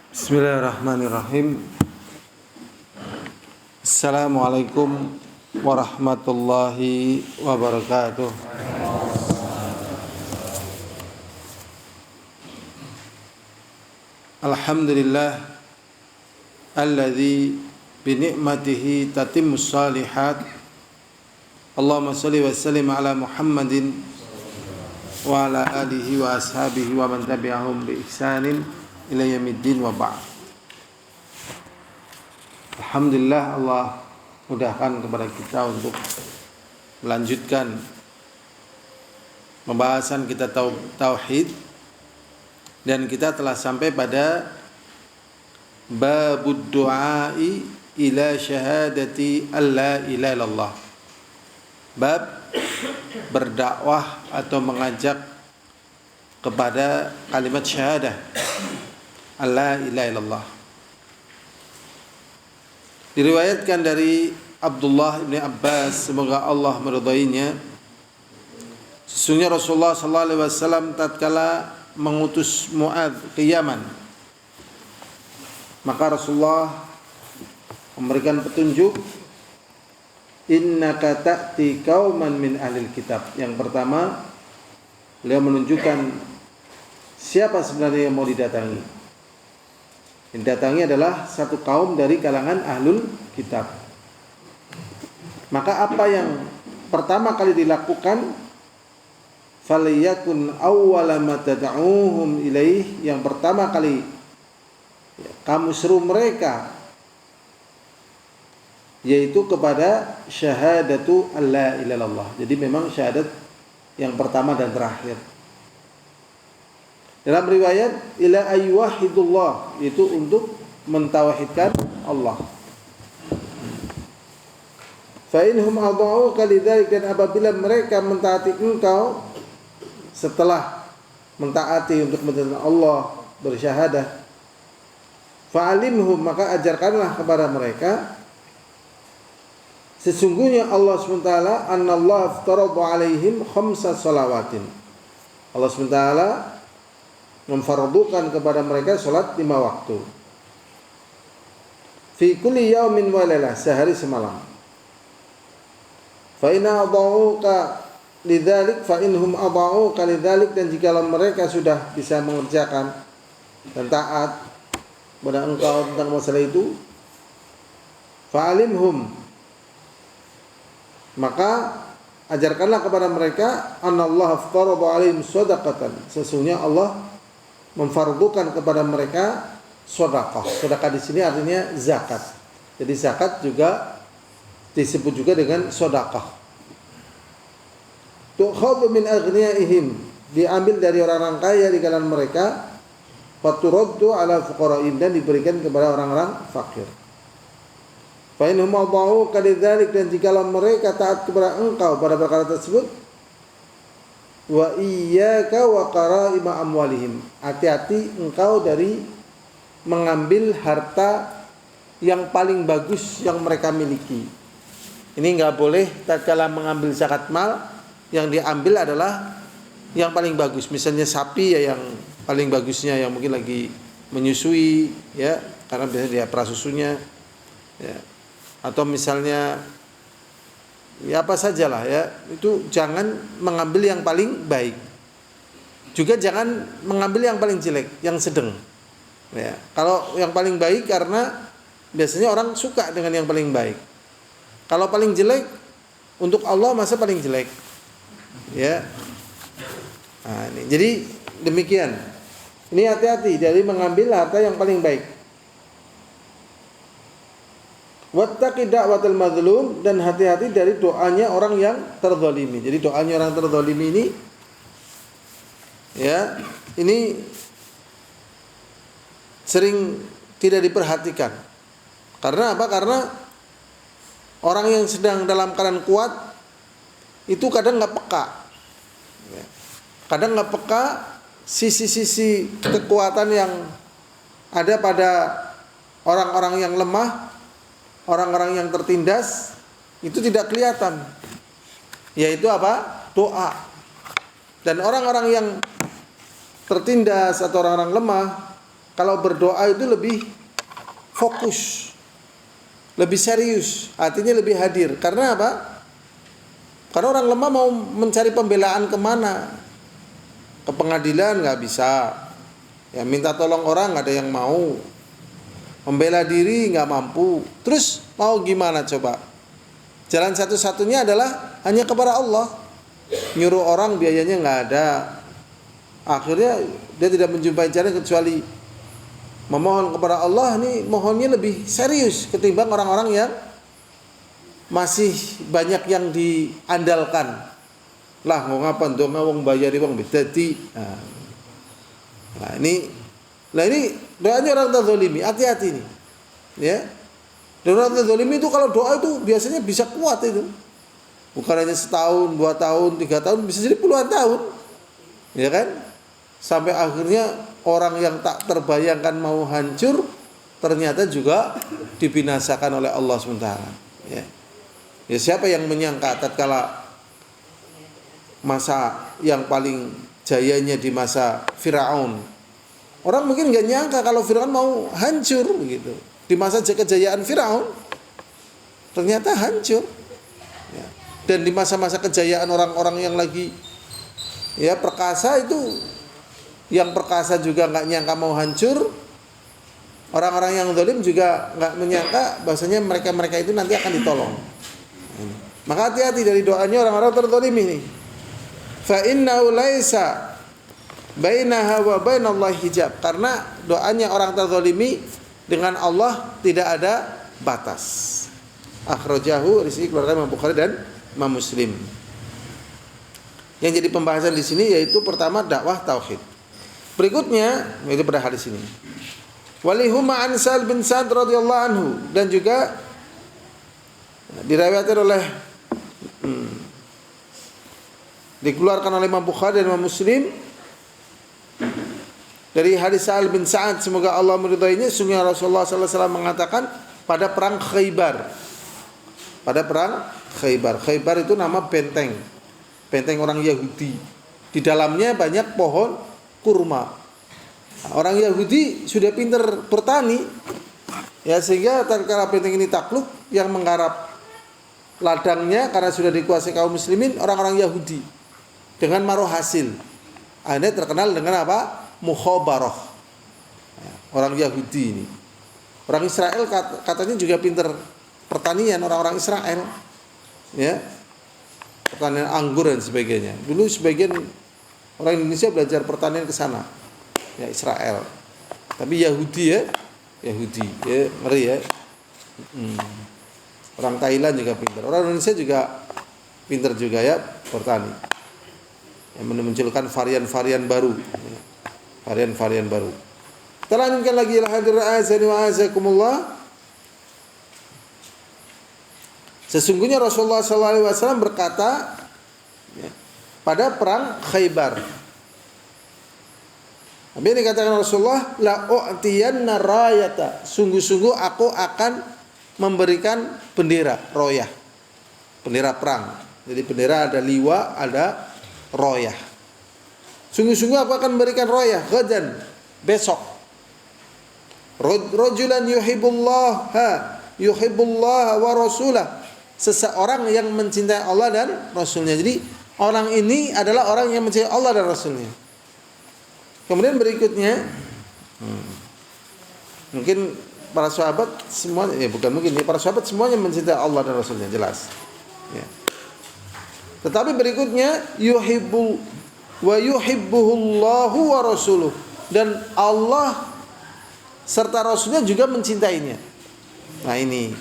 Bismillahirrahmanirrahim. Assalamualaikum warahmatullahi wabarakatuh. Alhamdulillah alladzi bi ni'matihi tatimmus shalihat. Allahumma shalli wa sallim ala Muhammadin wa ala alihi wa ashabihi wa man tabi'ahum bi ihsanin ila yaumiddin wa ba'd. Alhamdulillah, Allah mudahkan kepada kita untuk melanjutkan pembahasan kita tauhid, dan kita telah sampai pada babud du'ai ila syahadati alla ilaha illallah. Bab berdakwah atau mengajak kepada kalimat syahadah alla ilaha illallah. Diriwayatkan dari Abdullah bin Abbas, semoga Allah meridainya, sesungguhnya Rasulullah sallallahu alaihi wasallam tatkala mengutus Muadz ke Yaman, maka Rasulullah memberikan petunjuk, innaka ta'ti qauman min ahlil kitab. Yang pertama, beliau menunjukkan siapa sebenarnya yang mau didatangi. Yang didatangi adalah satu kaum dari kalangan ahlul kitab. Maka apa yang pertama kali dilakukan, faliyakun awwala ma tad'uuhum ilaih, yang pertama kali kamu seru mereka yaitu kepada syahadatu alla ilaha illallah. Jadi memang syahadat yang pertama dan terakhir. Dalam riwayat ila ayyuhidullah, itu untuk mentauhidkan Allah. Fa inhum adha'uka lidzalik, dan apabila mereka mentaati engkau setelah mentaati untuk menjalankan Allah bersyahadah, fa'alimhum, maka ajarkanlah kepada mereka sesungguhnya Allah SWT annallahu aftaradu alaihim khamsa salawatin. Allah SWT memfardukan kepada mereka salat 5 waktu. Fi kulli yaumin wa lailah, sehari semalam. Fa inna adha'uka lidzalik fa inhum adha'uka lidzalik, dan jikalau mereka sudah bisa mengerjakan dan taat kepada engkau tentang masalah itu, fa'alimhum, maka ajarkanlah kepada mereka, anallahu aftarada alaihim shadaqatan, sesungguhnya Allah memfardukan kepada mereka sedekah. Sedekah di sini artinya zakat. Jadi zakat juga disebut juga dengan sedekah. Tu'khadhu min aghniyaihim, diambil dari orang-orang kaya di kalangan mereka, faturaddu ala fuqara'ihim, dan diberikan kepada orang-orang fakir. Fa inhum adha'uka lidzalik, dan jikalau mereka taat kepada engkau pada perkara tersebut, wa iyyaka wa qara'ima amwalihim, hati-hati engkau dari mengambil harta yang paling bagus yang mereka miliki. Ini enggak boleh tatkala mengambil zakat mal, yang diambil adalah yang paling bagus. Misalnya sapi ya, yang paling bagusnya, yang mungkin lagi menyusui ya, karena biasanya dia prasusunya ya. Atau misalnya ya apa sajalah ya, itu jangan mengambil yang paling baik. Juga jangan mengambil yang paling jelek, yang sedang. Ya, kalau yang paling baik karena biasanya orang suka dengan yang paling baik. Kalau paling jelek untuk Allah, masa paling jelek. Ya. Nah, ini. Jadi demikian. Ini hati-hati dari mengambil harta yang paling baik. Wattaqi da'watal mazlum, dan hati-hati dari doanya orang yang terzalimi. Jadi doanya orang terzalimi ini ya, ini sering tidak diperhatikan. Karena apa? Karena orang yang sedang dalam keadaan kuat itu kadang enggak peka. Ya. Kadang enggak peka sisi-sisi kekuatan yang ada pada orang-orang yang lemah, orang-orang yang tertindas, itu tidak kelihatan. Yaitu apa? Doa. Dan orang-orang yang tertindas atau orang-orang lemah kalau berdoa itu lebih fokus, lebih serius, hatinya lebih hadir. Karena apa? Karena orang lemah mau mencari pembelaan kemana? Ke pengadilan nggak bisa. Ya minta tolong orang nggak ada yang mau. Membela diri nggak mampu. Terus mau gimana coba? Jalan satu-satunya adalah hanya kepada Allah. Nyuruh orang biayanya nggak ada. Akhirnya dia tidak menjumpai jalan kecuali memohon kepada Allah. Ini mohonnya lebih serius ketimbang orang-orang yang masih banyak yang diandalkan. Lah mau ngapain dong ngawang bayari wong bedati. Nah ini doanya orang terzalimi, hati-hati nih. Ya. Dan orang terzalimi itu kalau doa itu biasanya bisa kuat itu. Bukan hanya setahun, 2 tahun, 3 tahun, bisa jadi puluhan tahun. Ya kan? Sampai akhirnya orang yang tak terbayangkan mau hancur ternyata juga dibinasakan oleh Allah SWT. Ya. Ya siapa yang menyangka tatkala masa yang paling jayanya di masa Firaun. Orang mungkin nggak nyangka kalau Firaun mau hancur begitu. Di masa kejayaan Firaun ternyata hancur. Ya. Dan di masa-masa kejayaan orang-orang yang lagi ya perkasa itu, yang perkasa juga nggak nyangka mau hancur. Orang-orang yang zalim juga nggak menyangka bahasanya mereka-mereka itu nanti akan ditolong. Maka hati-hati dari doanya orang-orang terzalim ini. Fa innahu laisa bainaha wa bainallahi hijab. Karena doanya orang terzalimi dengan Allah tidak ada batas. Akhrajahu risi keluarga Imam Bukhari dan Imam Muslim. Yang jadi pembahasan di sini yaitu pertama dakwah tauhid. Berikutnya itu pada hadis ini. Walihuma an Sa'd bin Sa'd radhiyallahu anhu, dan juga diriwayatkan oleh dikeluarkan oleh Imam Bukhari dan Imam Muslim dari hadis Sa'd bin Sa'ad, semoga Allah meridainya, sungguh Rasulullah sallallahu alaihi wasallam mengatakan pada perang Khaybar. Pada perang Khaybar. Khaybar itu nama benteng. Benteng orang Yahudi. Di dalamnya banyak pohon kurma. Orang Yahudi sudah pintar bertani. Ya sehingga tatkala benteng ini takluk, yang menggarap ladangnya karena sudah dikuasai kaum muslimin orang-orang Yahudi dengan maruh hasil. Akhirnya terkenal dengan apa? Mukhabarah. Orang Yahudi ini. Orang Israel katanya juga pintar pertanian, orang-orang Israel. Ya. Pertanian anggur dan sebagainya. Dulu sebagian orang Indonesia belajar pertanian ke sana. Ya Israel. Tapi Yahudi ya. Yahudi ya, ngeri ya. Orang Thailand juga pintar. Orang Indonesia juga pintar juga ya bertani. Yang memunculkan varian-varian baru. Varian-varian baru. Kita lanjutkan lagi azani wa azakumullah. Sesungguhnya Rasulullah SAW berkata ya, pada perang Khaybar. Tapi ini dikatakan Rasulullah, la u'tiyanna rayata. Sungguh-sungguh aku akan memberikan bendera, royah. Bendera perang. Jadi bendera ada liwa, ada royah. Sungguh-sungguh aku akan memberikan royah gadan, besok. Rajulan yuhibbullah wa rasulah. Seseorang yang mencintai Allah dan Rasulnya. Jadi orang ini adalah orang yang mencintai Allah dan Rasulnya. Kemudian berikutnya mungkin para sahabat semua, bukan mungkin ya, para sahabat semuanya mencintai Allah dan Rasulnya, jelas ya. Tetapi berikutnya yuhibbu wa yuhibbuhullahu wa rasuluh, dan Allah serta Rasulnya juga mencintainya. Nah ini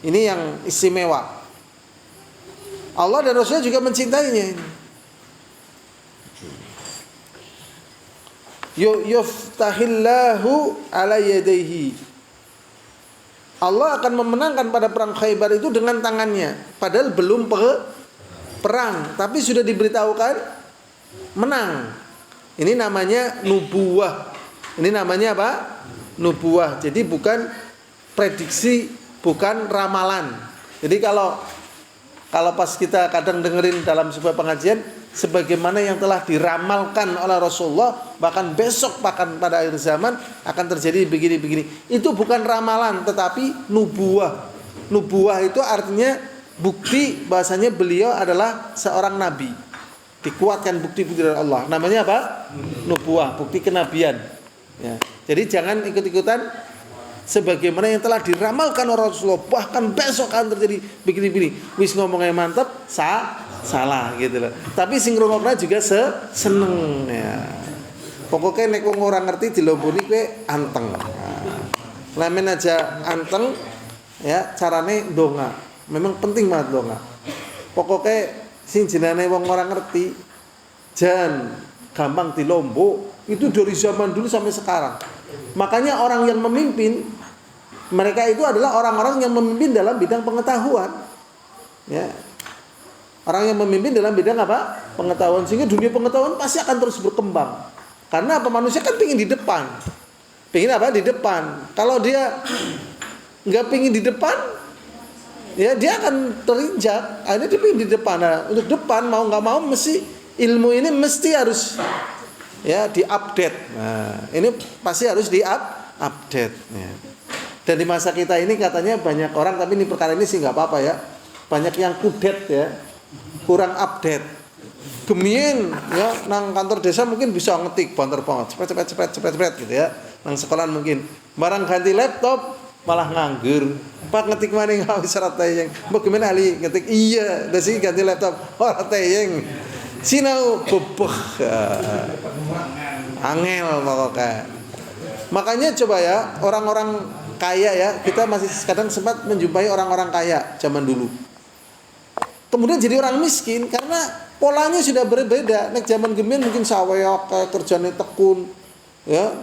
yang istimewa. Allah dan Rasulnya juga mencintainya. Yuftahillahu ala yadayhi. Allah akan memenangkan pada perang Khaybar itu dengan tangannya. Padahal belum perang, tapi sudah diberitahukan menang. Ini namanya nubuwah. Ini namanya apa? Nubuwah. Jadi bukan prediksi, bukan ramalan. Jadi kalau pas kita kadang dengerin dalam sebuah pengajian, sebagaimana yang telah diramalkan oleh Rasulullah, bahkan besok bahkan pada akhir zaman akan terjadi begini-begini. Itu bukan ramalan tetapi nubuah. Nubuah itu artinya bukti bahasanya beliau adalah seorang nabi. Dikuatkan bukti-bukti dari Allah. Namanya apa? Nubuah, bukti kenabian. Ya. Jadi jangan ikut-ikutan sebagaimana yang telah diramalkan oleh Rasulullah, bahkan besok akan terjadi begini-begini. Wis ngomongnya mantep, salah gitu loh. Tapi sing ngrungokna juga seneng ya. Pokoknya nek wong ora ngerti dilomboni kowe anteng. Lamen aja anteng ya, carane ndonga. Memang penting banget ndonga. Pokoknya sing jenenge wong ora ngerti jan gampang dilombok itu dari zaman dulu sampai sekarang. Makanya orang yang memimpin mereka itu adalah orang-orang yang memimpin dalam bidang pengetahuan. Ya. Orang yang memimpin dalam bidang apa? Pengetahuan. Sehingga dunia pengetahuan pasti akan terus berkembang. Karena apa? Manusia kan pingin di depan. Pingin apa? Di depan. Kalau dia nggak pingin di depan, ya dia akan terinjak. Akhirnya dia pingin di depan. Nah, untuk depan mau nggak mau mesti ilmu ini mesti harus ya diupdate. Nah, ini pasti harus diupdate. Ya. Dan di masa kita ini katanya banyak orang, tapi ini perkara ini sih nggak apa-apa ya. Banyak yang kudet ya, kurang update. Gemien ya, nang kantor desa mungkin bisa ngetik banter banget, cepet gitu ya. Nang sekolahan mungkin barang ganti laptop malah nganggur. Pak ngetik mana nggak bisa ratayeng. Bagaimana ali ngetik iya, dasi ganti laptop ratayeng. Sinau bebeh, angel pokoknya. Makanya coba ya orang-orang kaya ya, kita masih kadang sempat menjumpai orang-orang kaya zaman dulu. Kemudian jadi orang miskin karena polanya sudah berbeda. Nek zaman gemien mungkin saweok kayak kerjanya tekun, ya.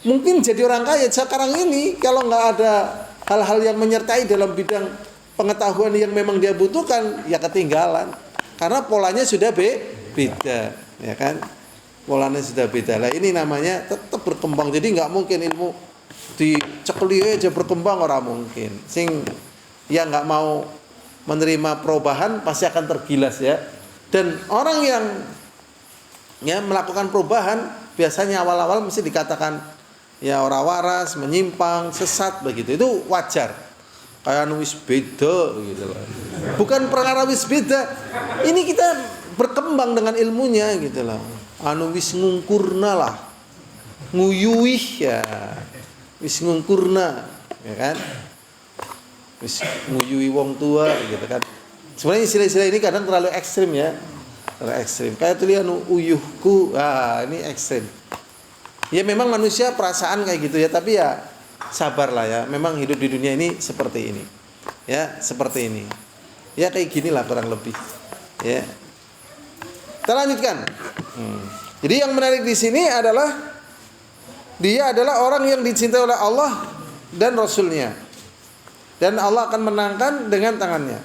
Mungkin jadi orang kaya sekarang ini kalau nggak ada hal-hal yang menyertai dalam bidang pengetahuan yang memang dia butuhkan, ya ketinggalan. Karena polanya sudah beda, ya kan? Polanya sudah beda. Lah ini namanya tetap berkembang. Jadi nggak mungkin ilmu dicekeli aja berkembang, orang mungkin. Sing ya nggak mau menerima perubahan pasti akan tergilas ya. Dan orang yang ya melakukan perubahan biasanya awal-awal mesti dikatakan ya orang waras, menyimpang, sesat begitu. Itu wajar. Kayak wis beda gitu loh. Bukan perkara wis beda. Ini kita berkembang dengan ilmunya gitu loh. Anu wis ngungkurna lah. Nguyuih ya. Wis ngungkurna, ya kan? Wis nguyuhi wong tua gitu kan. Sebenarnya istilah-istilah ini kadang terlalu ekstrim ya. Terlalu ekstrim. Kayak tulisan uyuhku, ini ekstrim. Ya memang manusia perasaan kayak gitu ya, tapi ya sabarlah ya. Memang hidup di dunia ini seperti ini. Ya, seperti ini. Ya kayak ginilah kurang lebih. Ya. Kita lanjutkan. Jadi yang menarik di sini adalah dia adalah orang yang dicintai oleh Allah dan Rasulnya. Dan Allah akan menangkan dengan tangannya.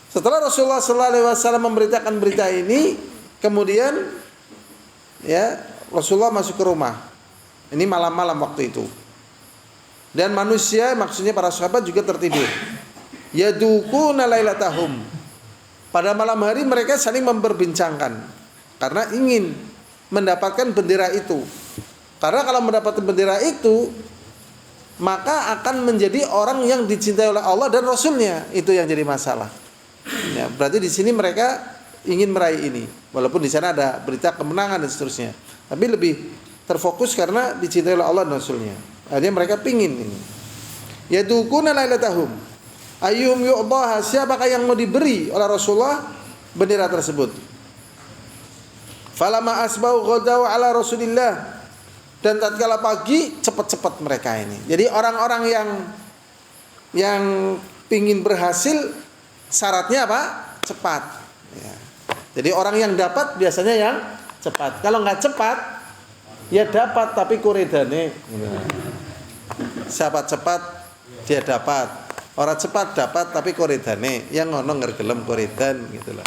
Setelah Rasulullah SAW memberitakan berita ini, kemudian ya Rasulullah masuk ke rumah. Ini malam-malam waktu itu. Dan manusia, maksudnya para sahabat juga tertidur. Yadukuna lailatahum. Pada malam hari mereka saling memperbincangkan karena ingin mendapatkan bendera itu. Karena kalau mendapatkan bendera itu, maka akan menjadi orang yang dicintai oleh Allah dan Rasulnya. Itu yang jadi masalah. Ya, berarti di sini mereka ingin meraih ini, walaupun di sana ada berita kemenangan dan seterusnya. Tapi lebih terfokus karena dicintai oleh Allah dan Rasulnya. Akhirnya mereka pingin ini. Yadukuna lailatahum. Ayyuhum yu'taha, siapakah yang mau diberi oleh Rasulullah bendera tersebut? Falamma asbau ghadaw ala Rasulillah. Dan tatkala pagi cepat-cepat mereka ini. Jadi orang-orang yang pingin berhasil syaratnya apa? Cepat. Ya. Jadi orang yang dapat biasanya yang cepat. Kalau nggak cepat, ya dapat tapi kuredane. Siapa cepat dia dapat. Orang cepat dapat tapi kuredane. Yang ngono ngergelem kuredan gitu lah.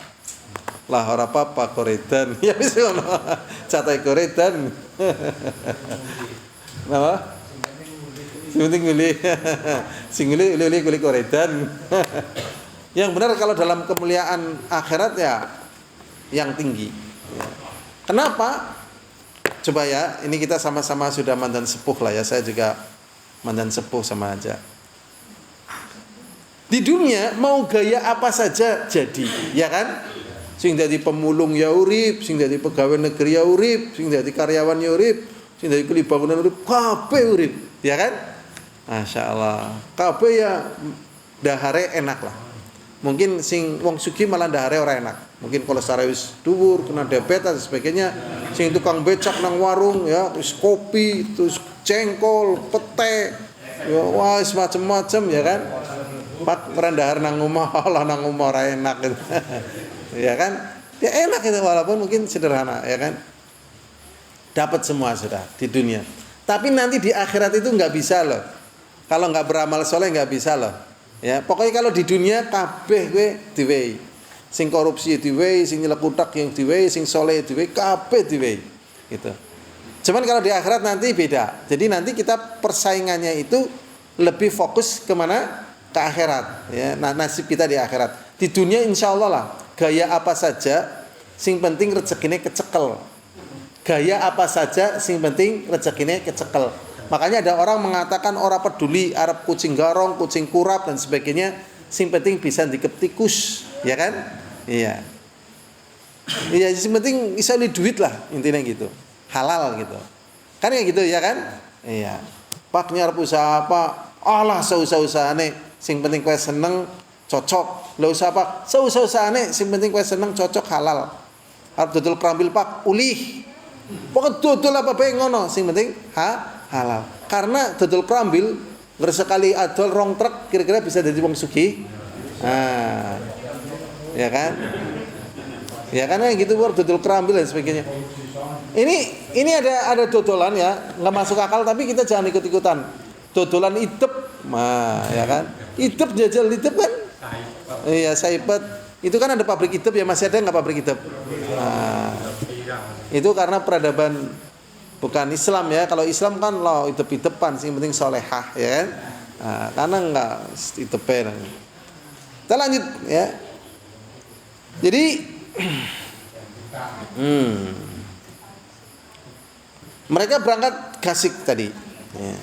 Lah ora apa-apa koredan. Ya wis ngono. Catai koredan. Napa? Sing penting milih. Sing milih koredan. Yang benar kalau dalam kemuliaan akhirat ya yang tinggi. Ya. Kenapa? Coba ya, ini kita sama-sama sudah mantan sepuh lah ya. Saya juga mantan sepuh sama aja. Di dunia mau gaya apa saja jadi, ya kan? Sing dadi pemulung ya urip, sing dadi pegawai negeri ya urip, sing dadi karyawan ya urip, sing dadi kuli bangunan urip, kabeh urip, ya kan? Masya Allah, kabeh ya dahare enak lah. Mungkin sing wong sugih malah dahare ora enak. Mungkin kolesterol wis dhuwur, kena diabetes dan sebagainya. Sing tukang becak nang warung ya, terus kopi, terus jengkol, pete, ya wah macam-macam ya kan. Pak merendahar nang omah, Allah nang omah ora enak gitu. Ya kan? Ya enak itu walaupun mungkin sederhana ya kan. Dapat semua sudah di dunia. Tapi nanti di akhirat itu nggak bisa loh. Kalau nggak beramal soleh nggak bisa loh. Ya, pokoknya kalau di dunia kabeh kowe diwehi. Sing korupsi diwehi, sing nyelek utak yang diwehi, sing soleh diwehi, kabeh diwehi. Gitu. Cuman kalau di akhirat nanti beda. Jadi nanti kita persaingannya itu lebih fokus kemana? Ke akhirat. Ya, nasib kita di akhirat. Di dunia insya Allah lah, gaya apa saja, sing penting rezekinya kecekel. Gaya apa saja, sing penting rezekinya kecekel. Makanya ada orang mengatakan orang peduli Arab kucing garong, kucing kurap dan sebagainya, sing penting bisa dikep tikus, ya kan? Iya. Iya, sing penting bisa beli duit lah, intinya gitu. Halal gitu. Kan kayak gitu ya kan? Iya. Pak nyarep usaha apa? Allah seusaha-usahane, sing penting kowe seneng cocok. Lah usah Pak, seusaha-usahane, sing penting kowe seneng cocok halal. Arep dodol kerambil Pak, ulih. Pokok dodol apa bae ngono, sing penting halal. Karena dodol kerambil sekali adol rong truk kira-kira bisa jadi wong sugih. Nah, ya kan? Ya karena gitu buat dodol kerambil dan sebagainya. Ini ada dodolan ya, nggak masuk akal tapi kita jangan ikut-ikutan. Dodolan idep, nah, ya kan? Idep jajal idep kan? Iya, saipet. Itu kan ada pabrik idep ya, masih ada nggak pabrik idep? Nah, itu karena peradaban bukan Islam ya. Kalau Islam kan lo idep-idepan sih, penting solehah ya kan. Nah, karena enggak idepen. Kita lanjut ya. Jadi mereka berangkat gasik tadi. Ya.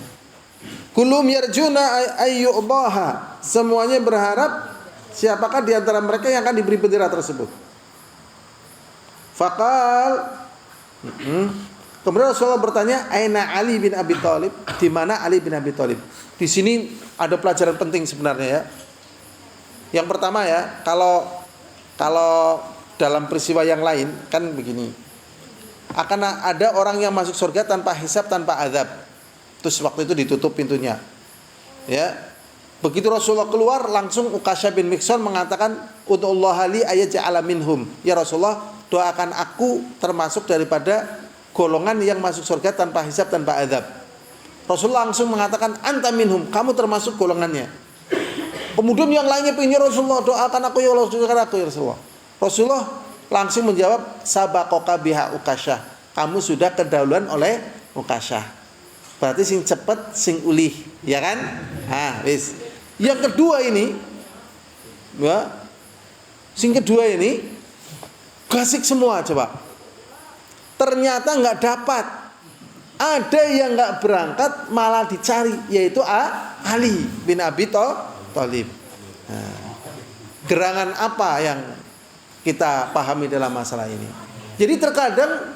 Kulum yarjuna ayyubaha. Semuanya berharap siapakah di antara mereka yang akan diberi bendera tersebut. Fakal kemudian Rasulullah bertanya, "Aina Ali bin Abi Thalib?" Di mana Ali bin Abi Thalib? Di sini ada pelajaran penting sebenarnya ya. Yang pertama ya, kalau dalam peristiwa yang lain kan begini. Akan ada orang yang masuk surga tanpa hisab, tanpa azab. Terus waktu itu ditutup pintunya. Ya. Begitu Rasulullah keluar, langsung Uqasyah bin Mihsan mengatakan, "Ud'ullaha li ayaj'ala minhum." Ya Rasulullah, doakan aku termasuk daripada golongan yang masuk surga tanpa hisab, tanpa azab. Rasulullah langsung mengatakan, "Anta minhum." Kamu termasuk golongannya. Kemudian yang lainnya pengen, Rasulullah doakan aku ya Allah, doakan aku ya Rasulullah. Rasulullah langsung menjawab, "Sabaqaka biha Uqasyah." Kamu sudah kedahuluan oleh Uqasyah. Berarti sing cepet, sing ulih, ya kan? Wis. Yang kedua ini, ya, sing kedua ini gasik semua coba. Ternyata nggak dapat. Ada yang nggak berangkat malah dicari, yaitu Ali bin Abi Thalib. Gerangan apa yang kita pahami dalam masalah ini? Jadi terkadang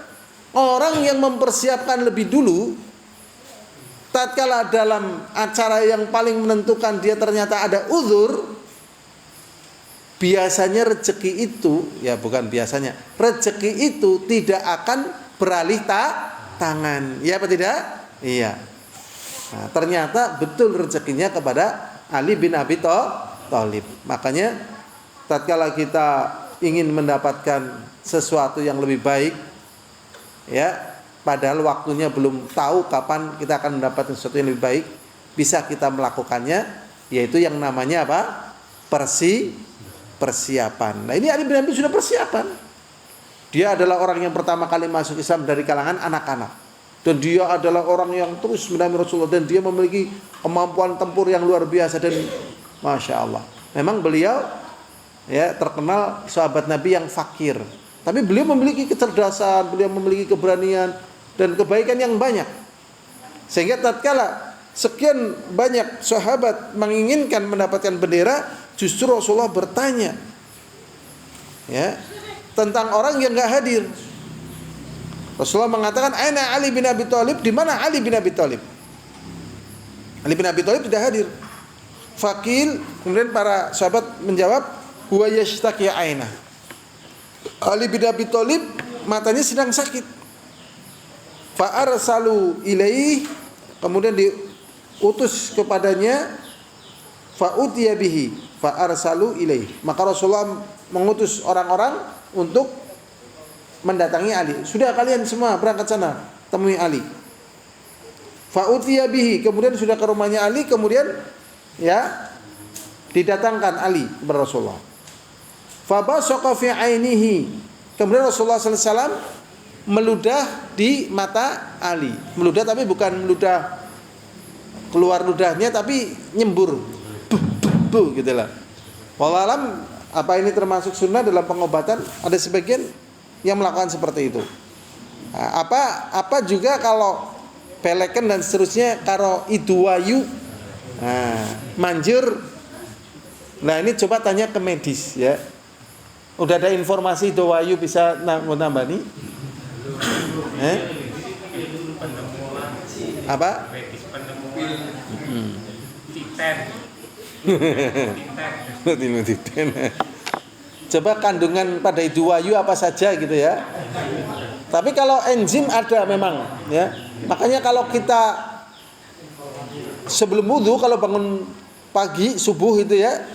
orang yang mempersiapkan lebih dulu, tatkala dalam acara yang paling menentukan dia ternyata ada uzur, biasanya rezeki itu, ya bukan biasanya, rezeki itu tidak akan beralih tangan. Iya apa tidak? Iya. Nah, ternyata betul rezekinya kepada Ali bin Abi Thalib. Makanya tatkala kita ingin mendapatkan sesuatu yang lebih baik, ya, padahal waktunya belum tahu kapan kita akan mendapatkan sesuatu yang lebih baik, bisa kita melakukannya, yaitu yang namanya apa? Persiapan. Nah, ini Ali bin Abi sudah persiapan. Dia adalah orang yang pertama kali masuk Islam dari kalangan anak-anak. Dan dia adalah orang yang terus menemani Rasulullah, dan dia memiliki kemampuan tempur yang luar biasa, dan Masya Allah. Memang beliau ya terkenal sahabat Nabi yang fakir. Tapi beliau memiliki kecerdasan, beliau memiliki keberanian dan kebaikan yang banyak. Sehingga tatkala sekian banyak sahabat menginginkan mendapatkan bendera, justru Rasulullah bertanya, ya, tentang orang yang enggak hadir. Rasulullah mengatakan, "Aina Ali bin Abi Thalib?" Di mana Ali bin Abi Thalib? Ali bin Abi Thalib tidak hadir. Fakil, kemudian para sahabat menjawab, "Huwa yashtaki aina." Ali bin Abi Thalib matanya sedang sakit. Fa arsalu ilaih, kemudian diutus kepadanya, fa utiya bihi, fa arsalu ilaih. Maka Rasulullah mengutus orang-orang untuk mendatangi Ali. Sudah kalian semua berangkat sana, temui Ali. Fa utiya bihi, kemudian sudah ke rumahnya Ali, kemudian ya didatangkan Ali kepada Rasulullah. Fa basaqa fi ainihi, kemudian Rasulullah sallallahu alaihi wasallam meludah di mata Ali. Meludah tapi bukan meludah keluar ludahnya, tapi nyembur. Buh gitu lah. Wallahu alam, apa ini termasuk sunnah dalam pengobatan? Ada sebagian yang melakukan seperti itu. Apa juga kalau pelekan dan seterusnya, karo iduwayu, manjur. Nah ini coba tanya ke medis ya. Udah ada informasi iduwayu bisa nambah nih? Apa? Titen. Coba kandungan pada iduwayu apa saja gitu ya. Tapi kalau enzim ada memang ya. Makanya kalau kita sebelum wudu, kalau bangun pagi subuh itu ya,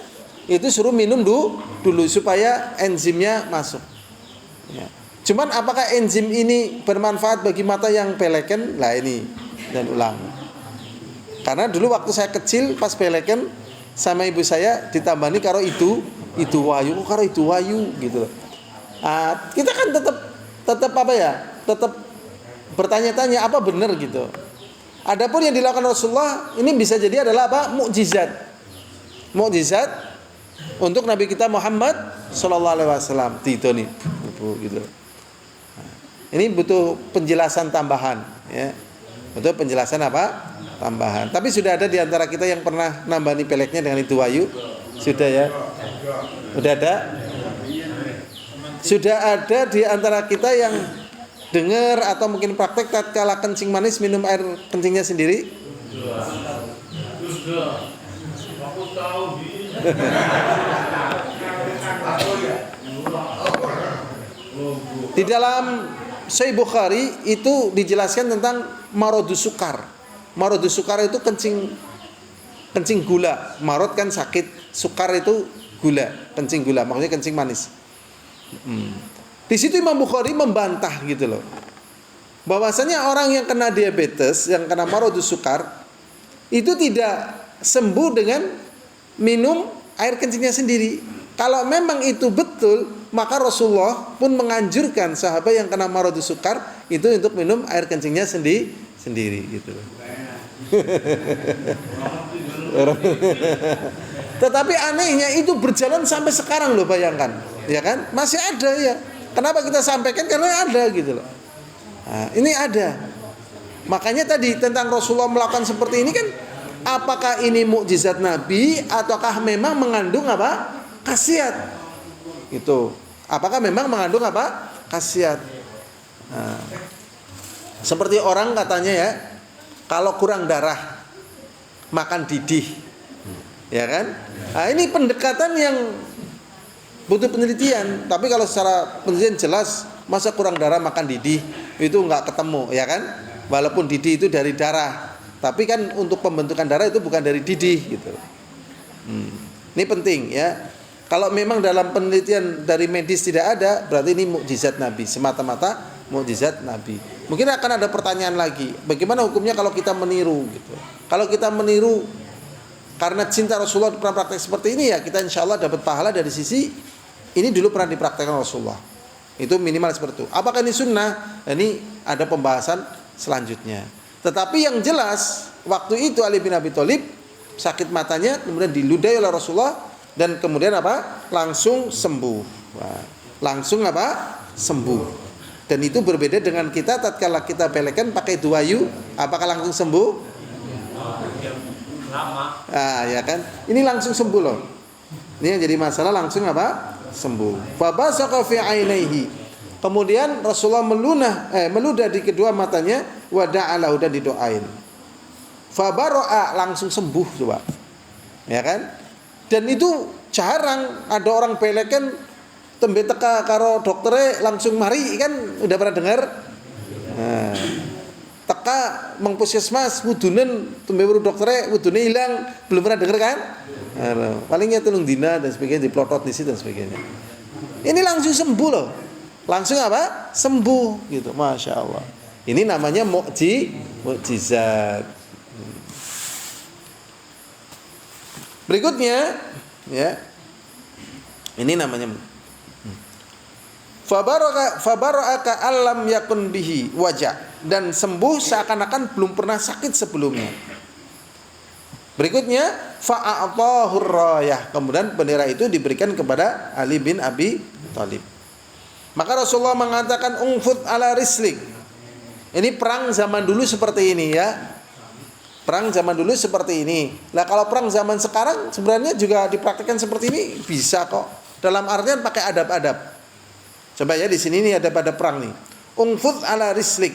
itu suruh minum dulu supaya enzimnya masuk. Ya. Cuman apakah enzim ini bermanfaat bagi mata yang peleken? Lah ini dan ulang. Karena dulu waktu saya kecil pas peleken sama ibu saya ditambani karo itu wayu, karo itu wayu gitu. Kita kan tetap apa ya? Tetap bertanya-tanya apa benar gitu. Adapun yang dilakukan Rasulullah ini bisa jadi adalah apa? Mukjizat. Mukjizat untuk Nabi kita Muhammad sallallahu alaihi wasallam. Itu nih, gitu. Ini butuh penjelasan tambahan ya. Butuh penjelasan apa? Tambahan. Tapi sudah ada di antara kita yang pernah nambani peleknya dengan itu wayu? Sudah ya? Sudah ada? Sudah ada di antara kita yang dengar atau mungkin praktek tatkala kencing manis minum air kencingnya sendiri? Di dalam Sahih Bukhari itu dijelaskan tentang marodus sukar. Marodus sukar itu kencing gula. Marod kan sakit, sukar itu gula, kencing gula, maksudnya kencing manis. Di situ Imam Bukhari membantah gitu loh. Bahwasanya orang yang kena diabetes, yang kena marodus sukar, itu tidak sembuh dengan minum air kencingnya sendiri. Kalau memang itu betul, maka Rasulullah pun menganjurkan sahabat yang kena marodus sukar itu untuk minum air kencingnya sendiri gitu. Tetapi anehnya itu berjalan sampai sekarang loh, bayangkan, ya kan? Masih ada ya. Kenapa kita sampaikan? Karena ada gitu loh. Nah, ini ada. Makanya tadi tentang Rasulullah melakukan seperti ini kan, apakah ini mukjizat Nabi ataukah memang mengandung apa? Khasiat. Itu. Apakah memang mengandung apa? Khasiat. Nah, seperti orang katanya ya, kalau kurang darah makan didih. Ya kan? Nah, ini pendekatan yang butuh penelitian. Tapi kalau secara penelitian jelas, masa kurang darah makan didih itu nggak ketemu, ya kan? Walaupun didih itu dari darah, tapi kan untuk pembentukan darah itu bukan dari didih gitu. Ini penting ya. Kalau memang dalam penelitian dari medis tidak ada, berarti ini mukjizat Nabi, semata-mata mukjizat Nabi. Mungkin akan ada pertanyaan lagi, bagaimana hukumnya kalau kita meniru gitu? Kalau kita meniru karena cinta Rasulullah pernah praktek seperti ini, ya kita insya Allah dapat pahala dari sisi ini dulu pernah dipraktekkan Rasulullah. Itu minimal seperti itu. Apakah ini sunnah? Ini ada pembahasan selanjutnya. Tetapi yang jelas waktu itu Ali bin Abi Thalib sakit matanya, kemudian diludahi oleh Rasulullah dan kemudian apa? Langsung sembuh. Langsung apa? sembuh. Dan itu berbeda dengan kita tatkala kita belekan pakai duayu, apakah langsung sembuh? Ya kan? Ini langsung sembuh loh. Ini yang jadi masalah langsung apa? Sembuh. Fa basaqa fi ainaihi. Kemudian Rasulullah meludah di kedua matanya, wa da'alahu, dan didoain. Fa baro'a, langsung sembuh coba. Ya kan? Dan itu jarang ada orang belekan tembe teka karo doktere langsung mari, kan udah pernah dengar? Nah, teka mang puskesmas wudunen tembe weru doktere wudune hilang, belum pernah dengar kan? Palingnya tulung dina dan sebagainya, diplotot di situ dan sebagainya. Ini langsung sembuh loh. Langsung apa? Sembuh gitu. Masya Allah. Ini namanya mukjizat. Berikutnya ya. Ini namanya Fabaraka alam yakun bihi wajah, dan sembuh seakan-akan belum pernah sakit sebelumnya. Berikutnya fa'atahur rayah, kemudian bendera itu diberikan kepada Ali bin Abi Thalib. Maka Rasulullah mengatakan ungfud ala rislik. Ini perang zaman dulu seperti ini ya. Perang zaman dulu seperti ini. Nah, kalau perang zaman sekarang sebenarnya juga dipraktikkan seperti ini bisa kok. Dalam artian pakai adab-adab. Coba ya, di sini nih ada pada perang nih. Ungfud ala rislik.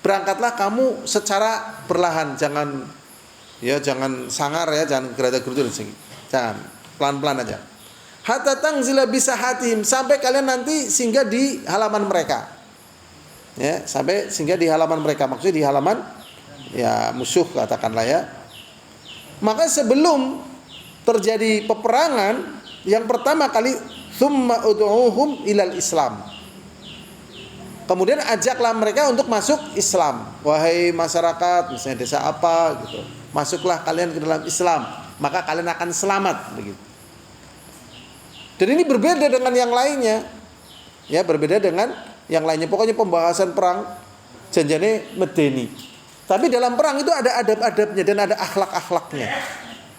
Berangkatlah kamu secara perlahan, jangan sangar ya, jangan gerada-gerudul sini. Jangan, pelan-pelan aja. Hatta tangzila bisa hatim, sampai kalian nanti singgah di halaman mereka. Ya, sampai singgah di halaman mereka, maksudnya di halaman ya musuh katakanlah ya. Maka sebelum terjadi peperangan, yang pertama kali thumma ud'uhum ilal Islam. Kemudian ajaklah mereka untuk masuk Islam. Wahai masyarakat, misalnya desa apa gitu, masuklah kalian ke dalam Islam, maka kalian akan selamat begitu. Dan ini berbeda dengan yang lainnya. Ya, berbeda dengan yang lainnya. Pokoknya pembahasan perang janjane medeni. Tapi dalam perang itu ada adab-adabnya dan ada akhlak-akhlaknya.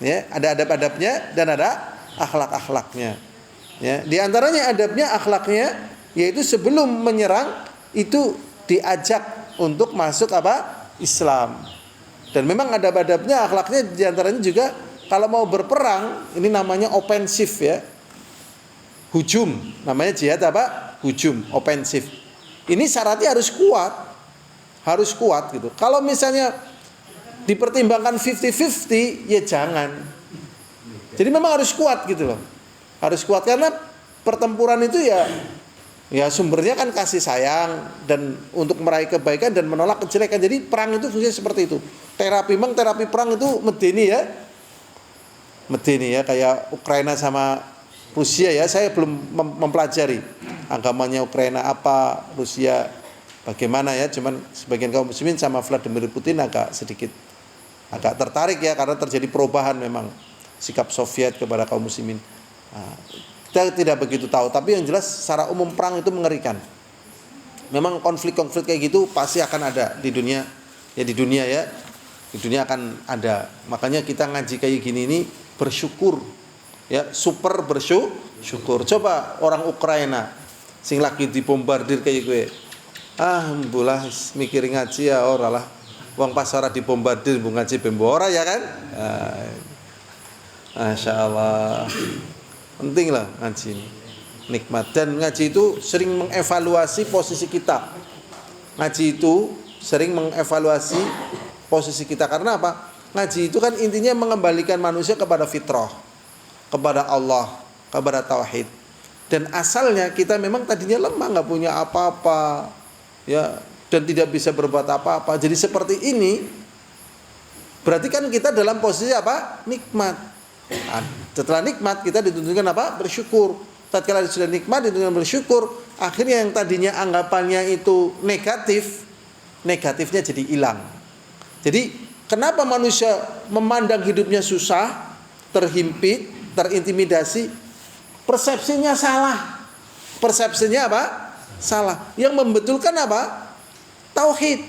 Ya, ada adab-adabnya dan ada akhlak-akhlaknya. Ya, di antaranya adabnya, akhlaknya, yaitu sebelum menyerang itu diajak untuk masuk apa? Islam. Dan memang adab-adabnya, akhlaknya di antaranya juga kalau mau berperang, ini namanya ofensif ya. Hujum, namanya jihad apa? Hujum, ofensif. Ini syaratnya harus kuat. Harus kuat gitu. Kalau misalnya dipertimbangkan 50-50, ya jangan. Jadi memang harus kuat gitu loh. Harus kuat karena pertempuran itu ya sumbernya kan kasih sayang dan untuk meraih kebaikan dan menolak kejelekan. Jadi perang itu fungsinya seperti itu. Terapi perang itu medeni ya, kayak Ukraina sama Rusia ya. Saya belum mempelajari agamanya Ukraina apa, Rusia bagaimana ya. Cuman sebagian kaum muslimin sama Vladimir Putin agak tertarik ya, karena terjadi perubahan memang sikap Soviet kepada kaum muslimin. Nah, kita tidak begitu tahu, tapi yang jelas secara umum perang itu mengerikan. Memang konflik-konflik kayak gitu pasti akan ada di dunia ya. Di dunia akan ada. Makanya kita ngaji kayak gini ini bersyukur ya, super bersyukur. Coba orang Ukraina sing lagi dibombardir kayak gue, mbulah mikir ngaji ya ora lah, wong pas ora dibombardir mbok ngaji bembora ya kan. Masya Allah, penting lah ngaji ini, nikmat. Dan ngaji itu sering mengevaluasi posisi kita. Ngaji itu sering mengevaluasi posisi kita. Karena apa? Ngaji itu kan intinya mengembalikan manusia kepada fitrah, kepada Allah, kepada tauhid. Dan asalnya kita memang tadinya lemah, nggak punya apa-apa ya, dan tidak bisa berbuat apa-apa. Jadi seperti ini berarti kan kita dalam posisi apa? Nikmat. Nah, setelah nikmat kita dituntutkan apa? Bersyukur. Tatkala sudah nikmat dituntutkan bersyukur. Akhirnya yang tadinya anggapannya itu negatifnya jadi hilang. Jadi kenapa manusia memandang hidupnya susah, terhimpit, terintimidasi? Persepsinya salah. Persepsinya apa? Salah. Yang membetulkan apa? Tauhid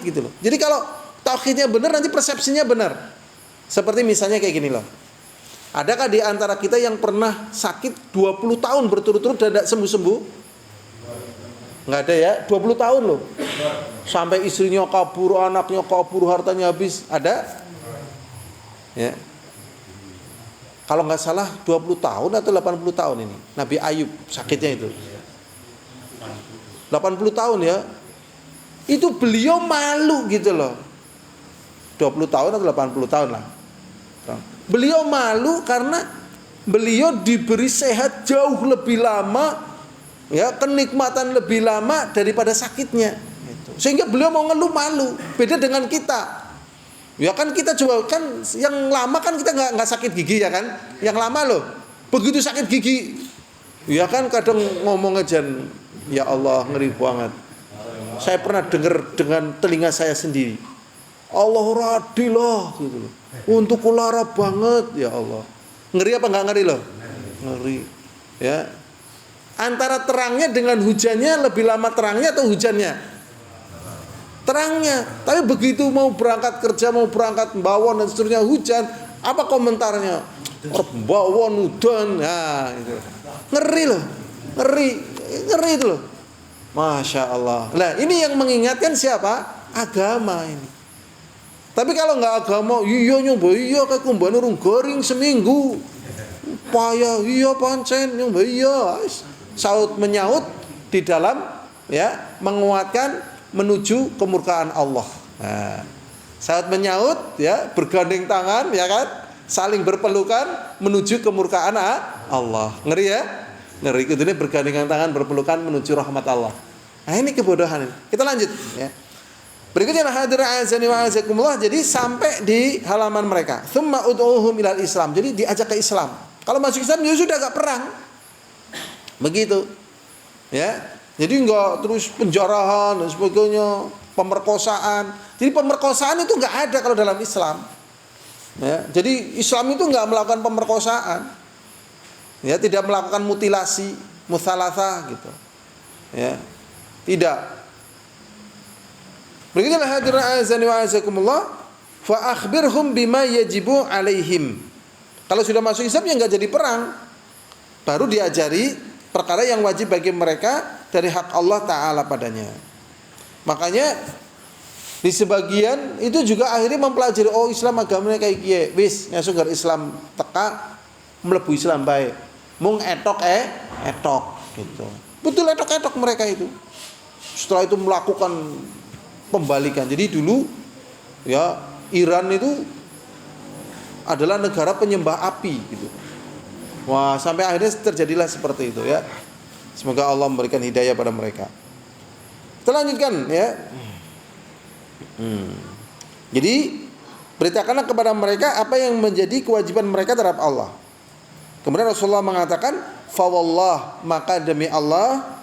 gitu loh. Jadi kalau tauhidnya benar, nanti persepsinya benar. Seperti misalnya kayak gini loh. Adakah di antara kita yang pernah sakit 20 tahun berturut-turut dan tidak sembuh-sembuh? Nggak ada ya, 20 tahun loh. Sampai istrinya kabur, anaknya kabur, hartanya habis. Ada? Ya. Kalau nggak salah 20 tahun atau 80 tahun ini. Nabi Ayub sakitnya itu. 80 tahun ya. Itu beliau malu gitu loh. 20 tahun atau 80 tahun lah. Beliau malu karena beliau diberi sehat jauh lebih lama, ya, kenikmatan lebih lama daripada sakitnya. Gitu. Sehingga beliau mau ngeluh malu. Beda dengan kita. Ya kan kita coba kan yang lama kan kita nggak sakit gigi ya kan? Yang lama loh. Begitu sakit gigi, ya kan kadang ngomong aja, ya Allah ngeri banget. Saya pernah dengar dengan telinga saya sendiri. Allah radilah gitu loh. Untuk ulara banget ya Allah. Ngeri apa nggak ngeri loh? Ngeri. Ya. Antara terangnya dengan hujannya lebih lama terangnya atau hujannya? Terangnya. Tapi begitu mau berangkat kerja, mau berangkat bawon dan seterusnya hujan, apa komentarnya? Bawon udan. Nah, itu. Ngeri loh. Ngeri itu loh. Masya Allah. Nah, ini yang mengingatkan siapa? Agama ini. Tapi kalau nggak agama, iya nyoba, iya kayak kumbang urung goreng seminggu, payah, iya pancen nyoba, iya. Saut menyaut di dalam, ya, menguatkan menuju kemurkaan Allah. Nah, saut menyaut, ya, bergandeng tangan, ya kan, saling berpelukan menuju kemurkaan Allah. Ngeri ya? Ngeri. Itu ini bergandengan tangan, berpelukan menuju rahmat Allah. Nah ini kebodohan. Kita lanjut, ya. Berikutnya hadirin azani wa azakumullah. Jadi sampai di halaman mereka. Tsumma ud'uhum ilal Islam. Jadi diajak ke Islam. Kalau masuk Islam ya sudah enggak perang. Begitu. Ya. Jadi enggak terus penjarahan dan sebagainya, pemerkosaan. Jadi pemerkosaan itu enggak ada kalau dalam Islam. Ya. Jadi Islam itu enggak melakukan pemerkosaan. Ya, tidak melakukan mutilasi, musalasah gitu. Ya. Tidak. Begitulah hadirin azani wa azakumullah, fa akhbirhum bima yajibu alaihim. Kalau sudah masuk Islam ya enggak jadi perang. Baru diajari perkara yang wajib bagi mereka dari hak Allah taala padanya. Makanya di sebagian itu juga akhirnya mempelajari, oh Islam agamanya kayak kiye. Wis nyasuk gar Islam teka mlebu Islam baik. Mung etok gitu. Betul etok mereka itu. Setelah itu melakukan pembalikan. Jadi dulu ya Iran itu adalah negara penyembah api gitu. Wah, sampai akhirnya terjadilah seperti itu ya. Semoga Allah memberikan hidayah pada mereka. Kita lanjutkan ya. Jadi beritakanlah kepada mereka apa yang menjadi kewajiban mereka terhadap Allah. Kemudian Rasulullah mengatakan, "Fa wallah, maka demi Allah,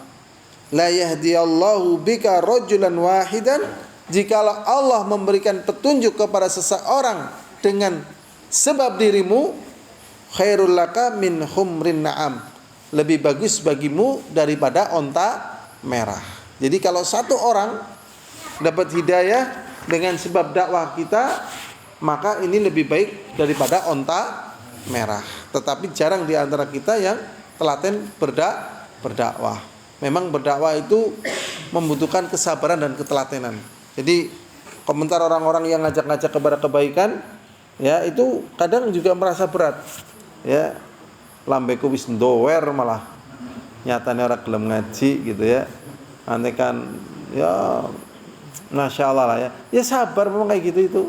la yahdiyallahu bika rajulan wahidan, jikalau Allah memberikan petunjuk kepada seseorang dengan sebab dirimu, khairul laka min humrin na'am, lebih bagus bagimu daripada onta merah." Jadi kalau satu orang dapat hidayah dengan sebab dakwah kita, maka ini lebih baik daripada onta merah. Tetapi jarang di antara kita yang telaten berdakwah. Memang berdakwah itu membutuhkan kesabaran dan ketelatenan. Jadi komentar orang-orang yang ngajak-ngajak kepada kebaikan, ya itu kadang juga merasa berat. Ya, lambeku wis ndower malah nyatane ora gelem ngaji gitu ya. Nanti kan ya Masya Allah lah ya. Ya sabar memang kayak gitu itu.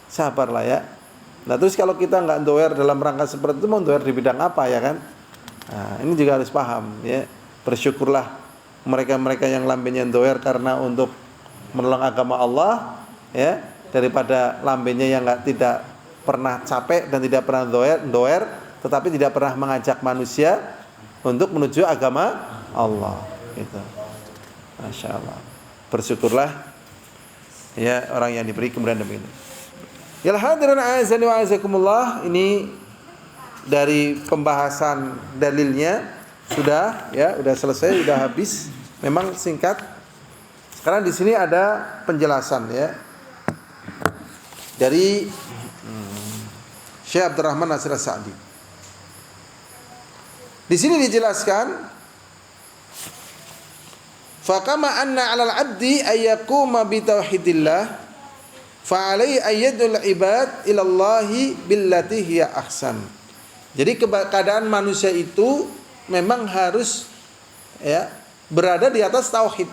Sabar lah ya. Nah terus kalau kita nggak ndower dalam rangka seperti itu, mau ndower di bidang apa ya kan? Nah, ini juga harus paham ya. Bersyukurlah mereka-mereka yang lambenya ndower karena untuk menolong agama Allah ya, daripada lambenya yang tidak pernah capek dan tidak pernah ndower tetapi tidak pernah mengajak manusia untuk menuju agama Allah gitu. Masya Allah. Bersyukurlah ya orang yang diberi kemudian demikian. Ya hadirin azani wa azakumullah, ini dari pembahasan dalilnya sudah ya, sudah selesai, sudah habis. Memang singkat. Sekarang di sini ada penjelasan ya dari Syekh Abdurrahman Nasir As-Sa'di. Di sini dijelaskan kama anna 'alal 'abdi ayyaquma bi tauhidillah fa 'alaihi ayyadul ibad ila Allah billati hiya ahsan. Jadi keadaan manusia itu memang harus ya berada di atas tauhid.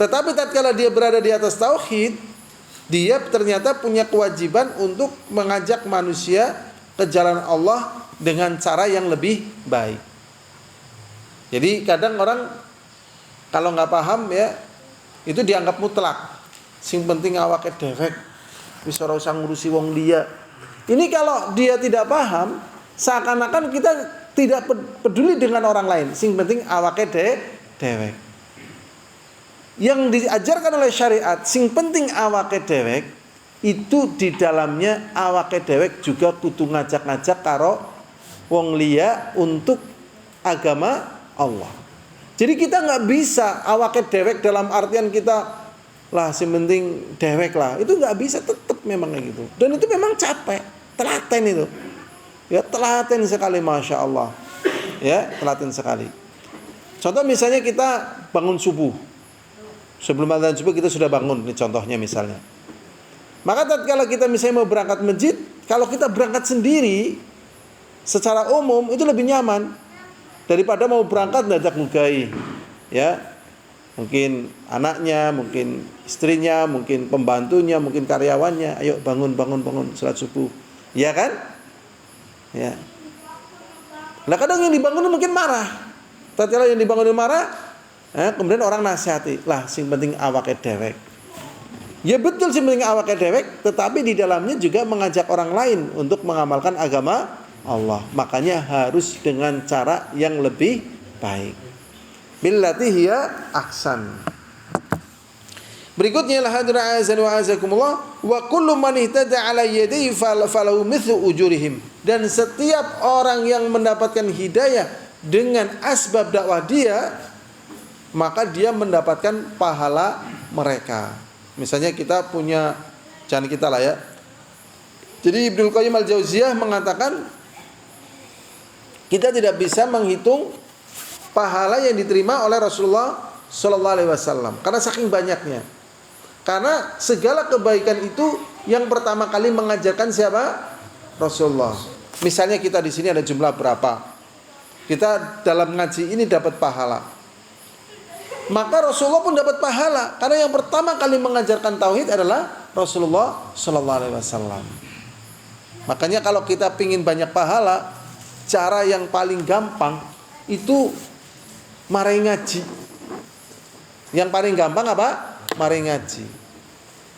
Tetapi tatkala dia berada di atas tauhid, dia ternyata punya kewajiban untuk mengajak manusia ke jalan Allah dengan cara yang lebih baik. Jadi kadang orang kalau nggak paham ya itu dianggap mutlak. Sing penting awake dewek wis ora usah ngurusi wong liya. Ini kalau dia tidak paham, seakan-akan kita tidak peduli dengan orang lain. Sing penting awake dewek. Yang diajarkan oleh syariat, sing penting awake dewek, itu di dalamnya awake dewek juga kudu ngajak-ngajak karo wong liya untuk agama Allah. Jadi kita nggak bisa awake dewek dalam artian kita lah sing penting dewek lah. Itu nggak bisa, tetap memang kayak gitu. Dan itu memang capek, telaten itu. Ya telaten sekali, masya Allah. Ya telaten sekali. Contoh misalnya kita bangun subuh. Sebelum adzan subuh kita sudah bangun, ini contohnya misalnya. Maka tatkala kita misalnya mau berangkat masjid, kalau kita berangkat sendiri secara umum itu lebih nyaman daripada mau berangkat ngajak ngugai. Ya. Mungkin anaknya, mungkin istrinya, mungkin pembantunya, mungkin karyawannya, ayo bangun salat subuh. Ya kan? Ya. Nah kadang yang dibangun mungkin marah. Tatkala yang dibangun marah, kemudian orang nasihati, lah sing penting awake dewek. Ya betul sing penting awake dewek, tetapi di dalamnya juga mengajak orang lain untuk mengamalkan agama Allah. Makanya harus dengan cara yang lebih baik. Billati hiya ahsan. Berikutnya la hadra azan wa azakumullah wa kullu man ihtada ala yadihi falahu mithlu ujurihim. Dan setiap orang yang mendapatkan hidayah dengan asbab dakwah dia, maka dia mendapatkan pahala mereka. Misalnya kita punya, jangan kita lah ya. Jadi Ibnu Qayyim al-Jauziyah mengatakan kita tidak bisa menghitung pahala yang diterima oleh Rasulullah Sallallahu Alaihi Wasallam karena saking banyaknya. Karena segala kebaikan itu yang pertama kali mengajarkan siapa? Rasulullah. Misalnya kita di sini ada jumlah berapa? Kita dalam ngaji ini dapat pahala. Maka Rasulullah pun dapat pahala karena yang pertama kali mengajarkan tauhid adalah Rasulullah Sallallahu Alaihi Wasallam. Makanya kalau kita pingin banyak pahala, cara yang paling gampang itu mari ngaji. Yang paling gampang apa? Mari ngaji.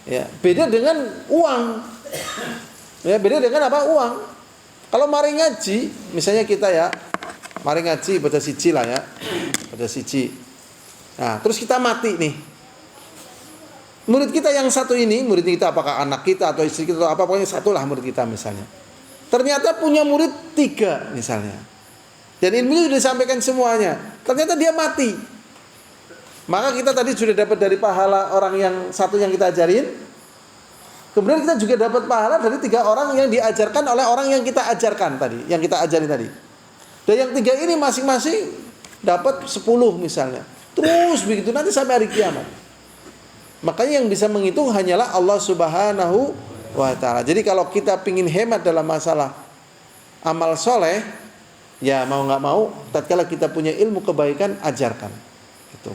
Ya, beda dengan uang. Ya, beda dengan apa? Uang. Kalau mari ngaji, misalnya kita ya, mari ngaji baca siji lah ya. Baca siji. Nah, terus kita mati nih. Murid kita yang satu ini, murid kita apakah anak kita atau istri kita atau apa, pokoknya satulah murid kita misalnya. Ternyata punya murid 3 misalnya. Dan ilmunya sudah disampaikan semuanya. Ternyata dia mati. Maka kita tadi sudah dapat dari pahala orang yang satu yang kita ajarin. Kemudian kita juga dapat pahala dari 3 orang yang diajarkan oleh orang yang kita ajarkan tadi, yang kita ajarin tadi. Dan yang 3 ini masing-masing dapat 10 misalnya. Terus begitu nanti sampai hari kiamat. Makanya yang bisa menghitung hanyalah Allah Subhanahu wa ta'ala. Jadi kalau kita pingin hemat dalam masalah amal soleh, ya mau nggak mau, tatkala kita punya ilmu kebaikan, ajarkan. Gitu.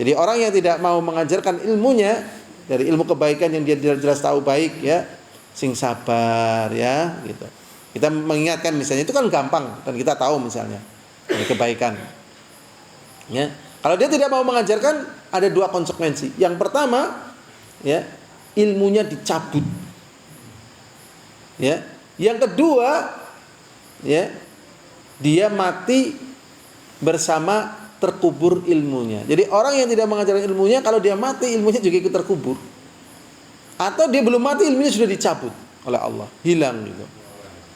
Jadi orang yang tidak mau mengajarkan ilmunya dari ilmu kebaikan yang dia jelas tahu baik, ya, sing sabar, ya, gitu. Kita mengingatkan misalnya itu kan gampang dan kita tahu misalnya dari kebaikan. Ya, kalau dia tidak mau mengajarkan, ada 2 konsekuensi. Yang pertama, ya, ilmunya dicabut. Ya, yang kedua, ya, dia mati bersama terkubur ilmunya. Jadi orang yang tidak mengajarkan ilmunya, kalau dia mati ilmunya juga ikut terkubur. Atau dia belum mati ilmunya sudah dicabut oleh Allah, hilang gitu.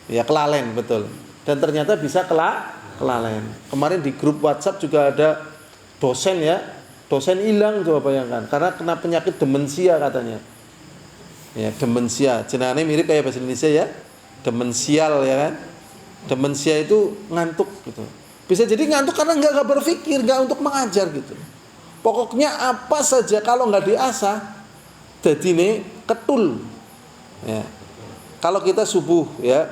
Ya kelalen betul. Dan ternyata bisa kelalen. Kemarin di grup WhatsApp juga ada dosen ya, dosen hilang, coba bayangkan karena kena penyakit demensia katanya. Ya demensia, jenenge mirip kayak bahasa Indonesia ya, demensial ya kan. Demensia itu ngantuk gitu. Bisa jadi ngantuk karena nggak berpikir, nggak untuk mengajar gitu. Pokoknya apa saja kalau nggak diasah, jadi nih ketul. Ya. Kalau kita subuh ya,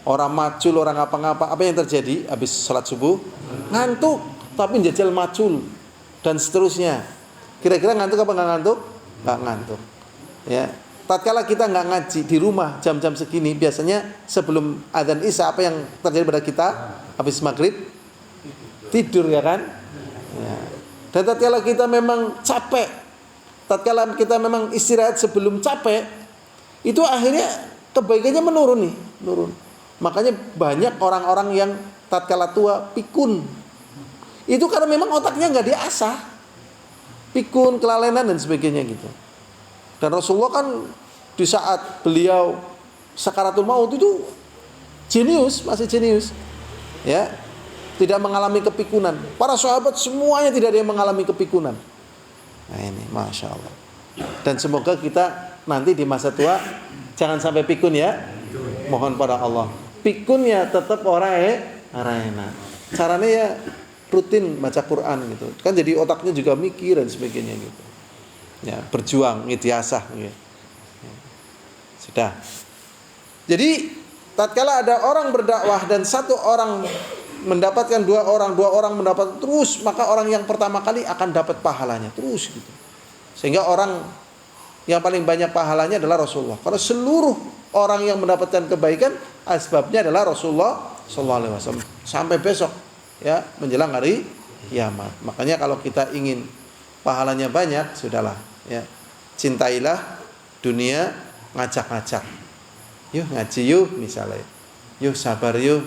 orang macul, orang apa-ngapa, apa yang terjadi habis sholat subuh? Ngantuk, tapi jajal macul dan seterusnya. Kira-kira ngantuk apa nggak ngantuk? Nggak ngantuk. Ya. Tatkala kita nggak ngaji di rumah jam-jam segini, biasanya sebelum adzan isya apa yang terjadi pada kita? Habis maghrib tidur ya kan? Ya. Dan tatkala kita memang capek, tatkala kita memang istirahat sebelum capek, itu akhirnya kebaikannya menurun. Makanya banyak orang-orang yang tatkala tua pikun. Itu karena memang otaknya nggak diasah, pikun, kelalenan dan sebagainya gitu. Dan Rasulullah kan di saat beliau sakaratul maut itu masih jenius, ya, tidak mengalami kepikunan. Para sahabat semuanya tidak ada yang mengalami kepikunan. Nah ini, masya Allah. Dan semoga kita nanti di masa tua jangan sampai pikun ya. Mohon pada Allah. Pikunnya tetap orang enak. Caranya ya rutin baca Quran gitu. Kan jadi otaknya juga mikir dan sebagainya gitu. Ya, berjuang, istiasah gitu. Sudah. Jadi tatkala ada orang berdakwah dan satu orang mendapatkan dua orang mendapat terus, maka orang yang pertama kali akan dapat pahalanya terus gitu. Sehingga orang yang paling banyak pahalanya adalah Rasulullah. Karena seluruh orang yang mendapatkan kebaikan asbabnya adalah Rasulullah sallallahu alaihi wasallam sampai besok ya menjelang hari kiamat. Makanya kalau kita ingin pahalanya banyak, sudahlah ya. Cintailah dunia, ngajak-ngajak. Yuk ngaji yuk misalnya. Yuk sabar yuk.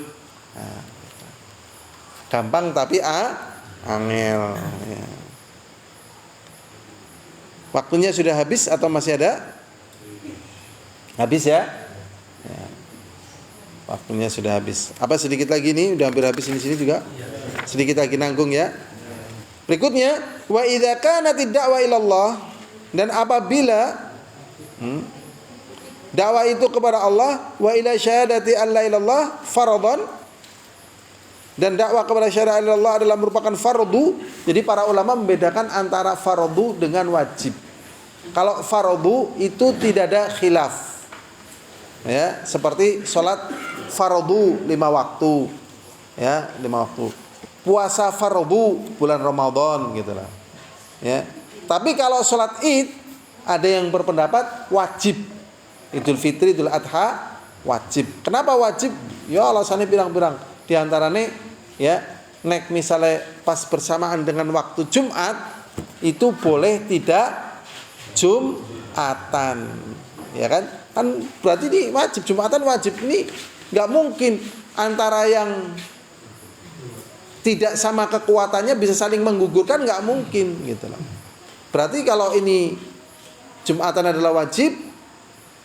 Nah, gampang tapi angel ya. Waktunya sudah habis atau masih ada? Habis ya? Ya. Waktunya sudah habis. Apa sedikit lagi nih? Udah hampir habis di sini juga. Sedikit lagi nanggung ya. Berikutnya, wa idza kanatid da'wa ila Allah, dan apabila dakwah itu kepada Allah, wa ila syahadati alla ilallah fardhan, dan dakwah kepada syahadat Allah adalah merupakan fardu. Jadi para ulama membedakan antara fardu dengan wajib. Kalau fardu itu tidak ada khilaf. Ya, seperti sholat fardu 5 waktu. Ya, 5 waktu. Puasa fardu bulan Ramadan gitu lah. Ya. Tapi kalau sholat Id ada yang berpendapat wajib. Idul Fitri, Idul Adha wajib. Kenapa wajib? Ya alasannya pirang-pirang. Di antaranya ya, nek misalnya pas bersamaan dengan waktu Jumat itu boleh tidak Jumatan. Ya kan? Kan berarti ini wajib, Jumatan wajib. Ini enggak mungkin antara yang tidak sama kekuatannya bisa saling menggugurkan, enggak mungkin gitu loh. Berarti kalau ini Jumatan adalah wajib,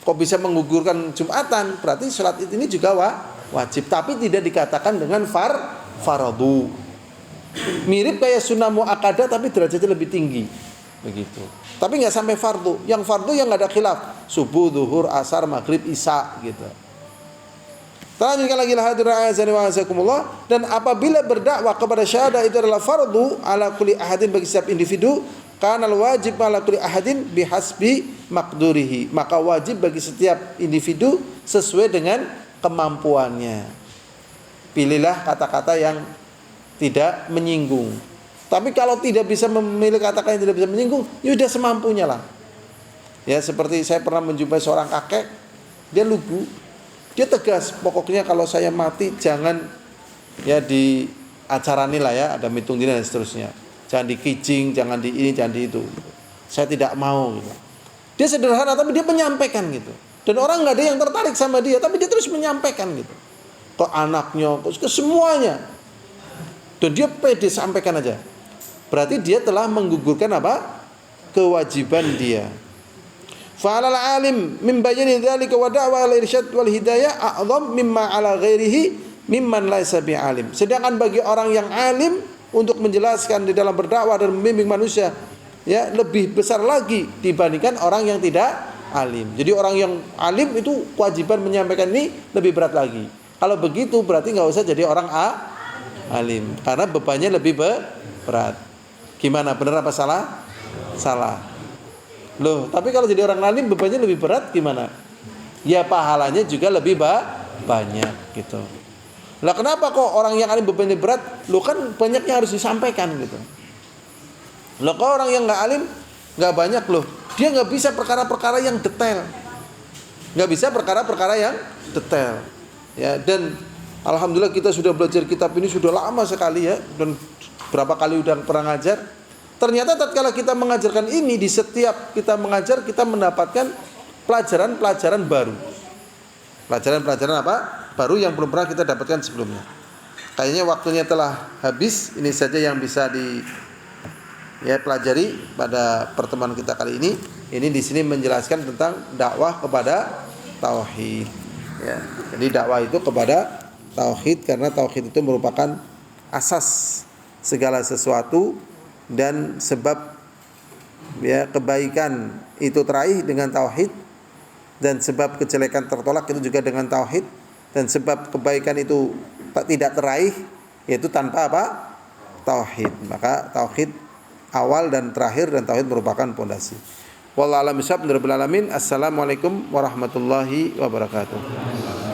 kok bisa menggugurkan Jumatan? Berarti sholat ini juga wajib, tapi tidak dikatakan dengan fardu. Mirip kayak sunnah muakkadah tapi derajatnya lebih tinggi. Begitu. Tapi enggak sampai fardu. Yang fardu yang enggak ada khilaf, subuh, zuhur, asar, maghrib, isya gitu. Lanjutkan lagi hadirin azani wa azakumullah, dan apabila berdakwah kepada syahadah itu adalah fardu ala kulli ahadin bagi setiap individu, karena wajib ala kulli ahadin bihasbi maqdurihi, maka wajib bagi setiap individu sesuai dengan kemampuannya. Pilihlah kata-kata yang tidak menyinggung. Tapi kalau tidak bisa memilih kata-kata yang tidak bisa menyinggung, ya sudah semampunya lah. Ya seperti saya pernah menjumpai seorang kakek, dia lugu, dia tegas, pokoknya kalau saya mati jangan ya di acara ini lah ya, ada mitung dina dan seterusnya. Jangan dikijing, jangan di ini, jangan di itu. Saya tidak mau gitu. Dia sederhana tapi dia menyampaikan gitu. Dan orang nggak ada yang tertarik sama dia, tapi dia terus menyampaikan gitu. Ke anaknya, ke semuanya. Dan dia pede sampaikan aja. Berarti dia telah menggugurkan apa? Kewajiban dia. Fa'alal alim min bayani dzalika wa da'wa al-irsyad wal hidayah a'zam mimma 'ala ghairihi mimman laysa bi'alim. Sedangkan bagi orang yang alim untuk menjelaskan di dalam berdakwah dan membimbing manusia ya lebih besar lagi dibandingkan orang yang tidak alim. Jadi orang yang alim itu kewajiban menyampaikan ini lebih berat lagi. Kalau begitu berarti nggak usah jadi orang alim. Karena bebannya lebih berat. Gimana? Benar apa salah? Salah. Loh, tapi kalau jadi orang alim bebannya lebih berat gimana? Ya pahalanya juga lebih banyak gitu. Lah kenapa kok orang yang alim bebannya berat? Loh kan banyaknya harus disampaikan gitu. Loh kok orang yang nggak alim nggak banyak loh. Dia nggak bisa perkara-perkara yang detail. Nggak bisa perkara-perkara yang detail. Ya, dan alhamdulillah kita sudah belajar kitab ini sudah lama sekali ya, dan berapa kali udah pernah ngajar. Ternyata tatkala kita mengajarkan ini, di setiap kita mengajar kita mendapatkan pelajaran-pelajaran baru. Pelajaran-pelajaran apa? Baru yang belum pernah kita dapatkan sebelumnya. Kayaknya waktunya telah habis. Ini saja yang bisa pelajari pada pertemuan kita kali ini. Ini di sini menjelaskan tentang dakwah kepada tauhid. Ya, jadi dakwah itu kepada tauhid karena tauhid itu merupakan asas segala sesuatu dan sebab kebaikan itu teraih dengan tauhid, dan sebab kejelekan tertolak itu juga dengan tauhid, dan sebab kebaikan itu tidak teraih yaitu tanpa apa? Tauhid. Maka tauhid awal dan terakhir, dan tauhid merupakan pondasi. Wallahu a'lam bishawab. Assalamualaikum warahmatullahi wabarakatuh.